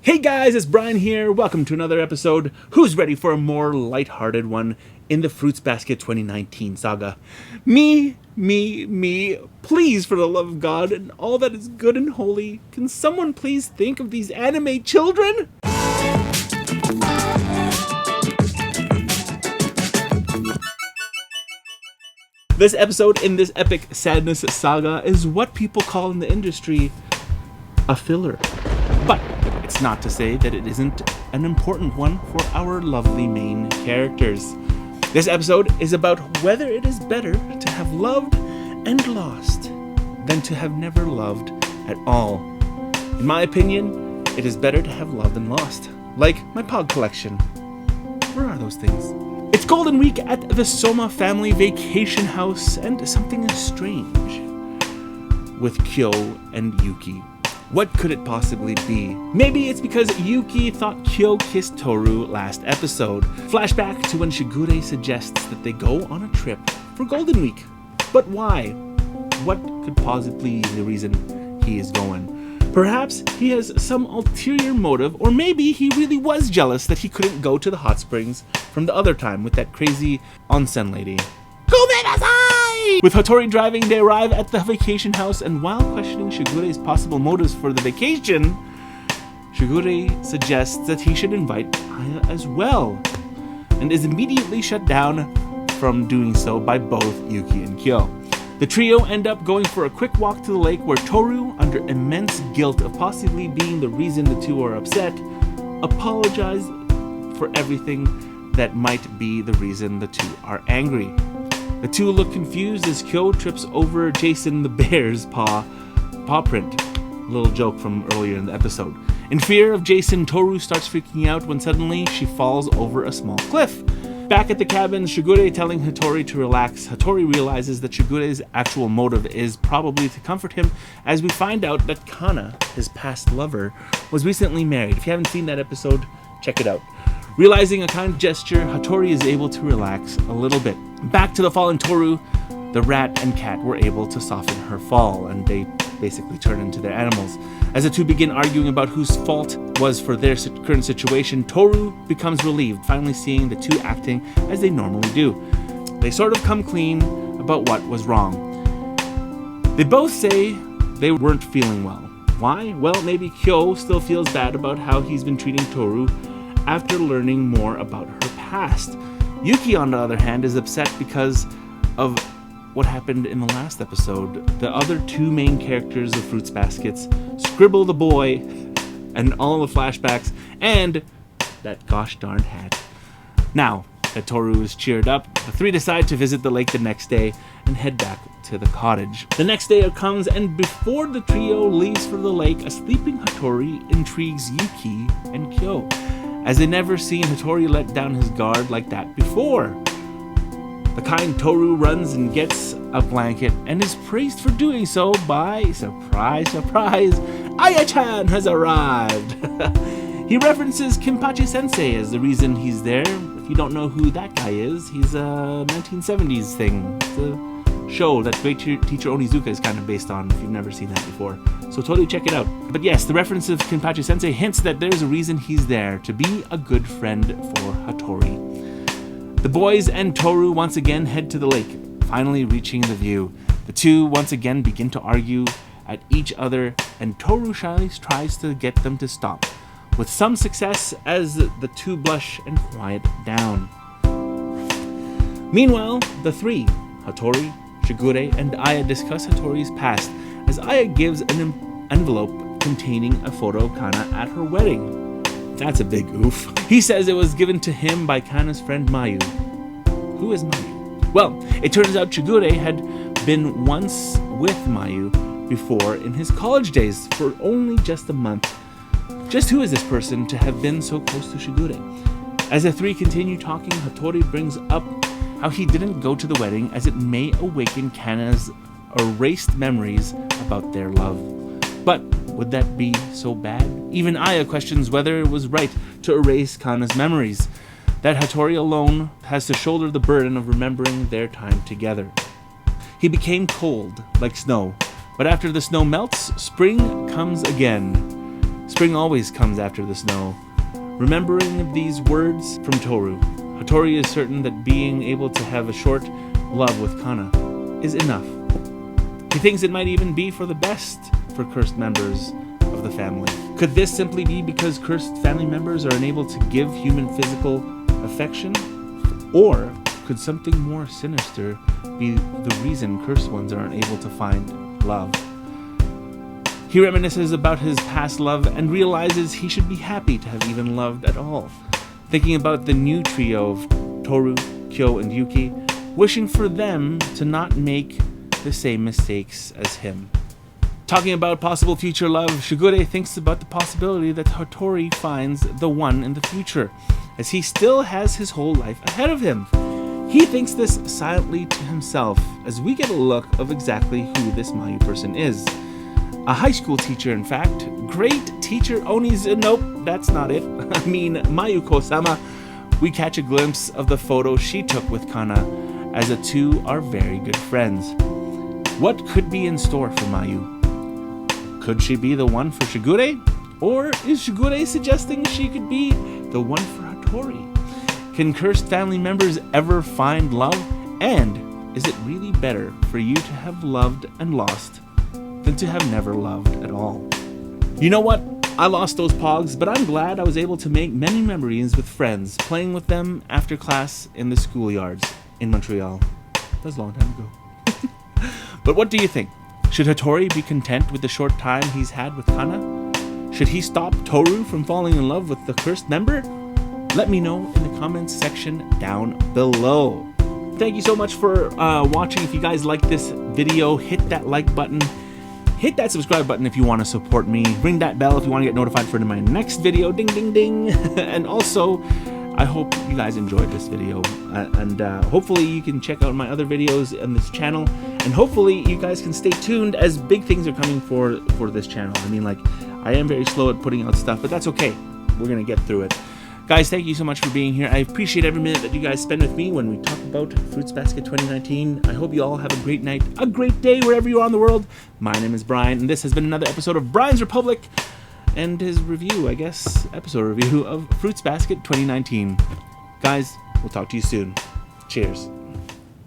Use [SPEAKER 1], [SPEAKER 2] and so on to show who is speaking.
[SPEAKER 1] Hey guys, it's Brian here. Welcome to another episode. Who's ready for a more lighthearted one in the Fruits Basket 2019 saga? Me. Please, for the love of God and all that is good and holy, can someone please think of these anime children? This episode in this epic sadness saga is what people call in the industry a filler. But it's not to say that it isn't an important one for our lovely main characters. This episode is about whether it is better to have loved and lost than to have never loved at all. In my opinion, it is better to have loved and lost. Like my Pog collection. Where are those things? It's Golden Week at the Soma family vacation house, and something is strange with Kyo and Yuki. What could it possibly be? Maybe it's because Yuki thought Kyo kissed Toru last episode. Flashback to when Shigure suggests that they go on a trip for Golden Week. But why? What could possibly be the reason he is going? Perhaps he has some ulterior motive, or maybe he really was jealous that he couldn't go to the hot springs from the other time with that crazy onsen lady. With Hatori driving, they arrive at the vacation house, and while questioning Shigure's possible motives for the vacation, Shigure suggests that he should invite Aya as well, and is immediately shut down from doing so by both Yuki and Kyo. The trio end up going for a quick walk to the lake where Toru, under immense guilt of possibly being the reason the two are upset, apologizes for everything that might be the reason the two are angry. The two look confused as Kyo trips over Jason the bear's paw print. A little joke from earlier in the episode. In fear of Jason, Toru starts freaking out when suddenly she falls over a small cliff. Back at the cabin, Shigure telling Hatori to relax. Hatori realizes that Shigure's actual motive is probably to comfort him, as we find out that Kana, his past lover, was recently married. If you haven't seen that episode, check it out. Realizing a kind gesture, Hatori is able to relax a little bit. Back to the fallen Toru, the rat and cat were able to soften her fall, and they basically turn into their animals. As the two begin arguing about whose fault was for their current situation, Toru becomes relieved, finally seeing the two acting as they normally do. They sort of come clean about what was wrong. They both say they weren't feeling well. Why? Well, maybe Kyo still feels bad about how he's been treating Toru after learning more about her past. Yuki, on the other hand, is upset because of what happened in the last episode. The other two main characters of Fruits Baskets, Scribble the boy, and all the flashbacks, and that gosh darn hat. Now that Toru is cheered up, the three decide to visit the lake the next day and head back to the cottage. The next day comes, and before the trio leaves for the lake, a sleeping Hatori intrigues Yuki and Kyo, as they never seen Hatori let down his guard like that before. The kind Toru runs and gets a blanket and is praised for doing so by, surprise, Aya-chan has arrived. He references Kinpachi Sensei as the reason he's there. If you don't know who that guy is, he's a 1970s thing. It's a show that great teacher Onizuka is kind of based on, if you've never seen that before. So totally check it out. But yes, the reference of Kinpachi Sensei hints that there's a reason he's there, to be a good friend for Hatori. The boys and Toru once again head to the lake, finally reaching the view. The two once again begin to argue at each other, and Toru shyly tries to get them to stop, with some success as the two blush and quiet down. Meanwhile, the three, Hatori, Shigure, and Aya, discuss Hatori's past, as Aya gives an envelope containing a photo of Kana at her wedding. That's a big oof. He says it was given to him by Kana's friend Mayu. Who is Mayu? Well, it turns out Shigure had been once with Mayu before in his college days for only just a month. Just who is this person to have been so close to Shigure? As the three continue talking, Hatori brings up how he didn't go to the wedding as it may awaken Kana's erased memories about their love. But would that be so bad? Even Aya questions whether it was right to erase Kana's memories, that Hatori alone has to shoulder the burden of remembering their time together. He became cold, like snow, but after the snow melts, spring comes again. Spring always comes after the snow. Remembering these words from Toru, Hatori is certain that being able to have a short love with Kana is enough. He thinks it might even be for the best for cursed members of the family. Could this simply be because cursed family members are unable to give human physical affection? Or could something more sinister be the reason cursed ones are unable to find love? He reminisces about his past love and realizes he should be happy to have even loved at all. Thinking about the new trio of Toru, Kyo, and Yuki, wishing for them to not make the same mistakes as him. Talking about possible future love, Shigure thinks about the possibility that Hatori finds the one in the future, as he still has his whole life ahead of him. He thinks this silently to himself, as we get a look of exactly who this Mayu person is. A high school teacher, in fact. Great teacher Oni's... Nope, that's not it. I mean, Mayuko-sama. We catch a glimpse of the photo she took with Kana, as the two are very good friends. What could be in store for Mayu? Could she be the one for Shigure? Or is Shigure suggesting she could be the one for Hatori? Can cursed family members ever find love? And is it really better for you to have loved and lost than to have never loved at all? You know what? I lost those pogs, but I'm glad I was able to make many memories with friends, playing with them after class in the schoolyards in Montreal. That was a long time ago. But what do you think? Should Hatori be content with the short time he's had with Kana? Should he stop Toru from falling in love with the cursed member? Let me know in the comments section down below. Thank you so much for watching. If you guys like this video, hit that like button. Hit that subscribe button if you want to support me. Ring that bell if you want to get notified for my next video. Ding, ding, ding. And also, I hope you guys enjoyed this video. And hopefully you can check out my other videos on this channel. And hopefully you guys can stay tuned as big things are coming for this channel. I mean, like, I am very slow at putting out stuff, but that's okay. We're going to get through it. Guys, thank you so much for being here. I appreciate every minute that you guys spend with me when we talk about Fruits Basket 2019. I hope you all have a great night, a great day wherever you are in the world. My name is Brian, and this has been another episode of Brian's Republic and his review, I guess, episode review of Fruits Basket 2019. Guys, we'll talk to you soon. Cheers.